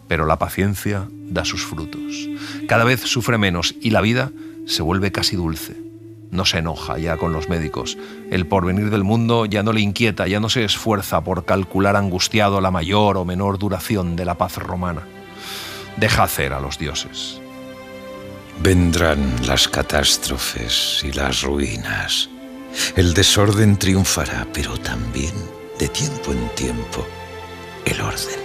Pero la paciencia da sus frutos. Cada vez sufre menos y la vida se vuelve casi dulce. No se enoja ya con los médicos. El porvenir del mundo ya no le inquieta, ya no se esfuerza por calcular angustiado la mayor o menor duración de la paz romana. Deja hacer a los dioses. Vendrán las catástrofes y las ruinas. El desorden triunfará, pero también, de tiempo en tiempo, el orden.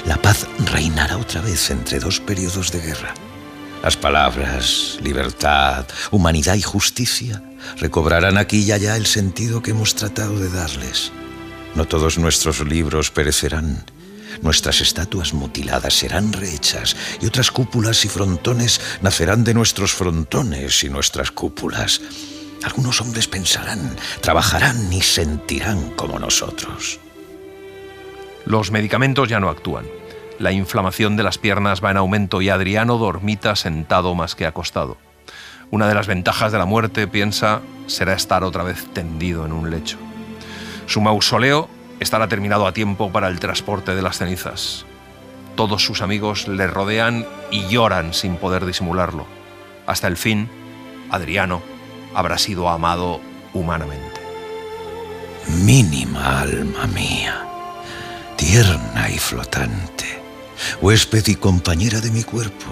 La paz reinará otra vez entre dos periodos de guerra. Las palabras, libertad, humanidad y justicia recobrarán aquí y allá el sentido que hemos tratado de darles. No todos nuestros libros perecerán. Nuestras estatuas mutiladas serán rehechas y otras cúpulas y frontones nacerán de nuestros frontones y nuestras cúpulas. Algunos hombres pensarán, trabajarán y sentirán como nosotros. Los medicamentos ya no actúan. La inflamación de las piernas va en aumento y Adriano dormita sentado más que acostado. Una de las ventajas de la muerte, piensa, será estar otra vez tendido en un lecho. Su mausoleo estará terminado a tiempo para el transporte de las cenizas. Todos sus amigos le rodean y lloran sin poder disimularlo. Hasta el fin, Adriano habrá sido amado humanamente. Mínima alma mía, tierna y flotante, huésped y compañera de mi cuerpo,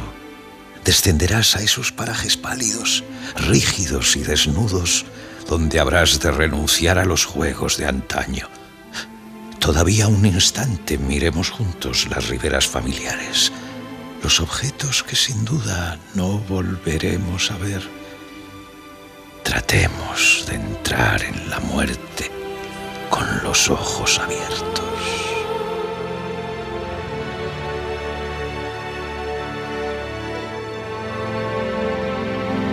descenderás a esos parajes pálidos, rígidos y desnudos, donde habrás de renunciar a los juegos de antaño. Todavía un instante miremos juntos las riberas familiares, los objetos que sin duda no volveremos a ver. Tratemos de entrar en la muerte con los ojos abiertos.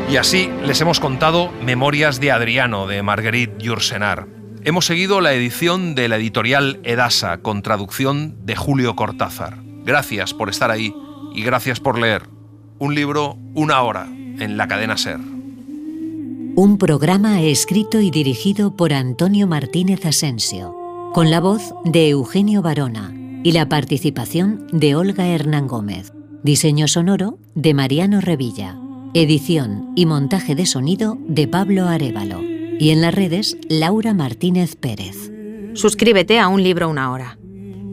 Y así les hemos contado Memorias de Adriano, de Marguerite Yourcenar. Hemos seguido la edición de la editorial Edasa, con traducción de Julio Cortázar. Gracias por estar ahí y gracias por leer. Un libro, una hora, en la cadena SER. Un programa escrito y dirigido por Antonio Martínez Asensio, con la voz de Eugenio Barona y la participación de Olga Hernán Gómez. Diseño sonoro de Mariano Revilla. Edición y montaje de sonido de Pablo Arévalo. Y en las redes, Laura Martínez Pérez. Suscríbete a Un Libro, una hora.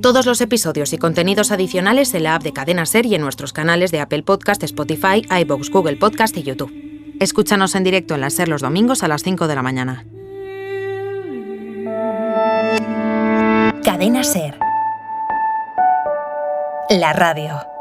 Todos los episodios y contenidos adicionales en la app de Cadena SER y en nuestros canales de Apple Podcast, Spotify, iVoox, Google Podcast y YouTube. Escúchanos en directo en la SER los domingos a las 5 de la mañana. Cadena SER. La radio.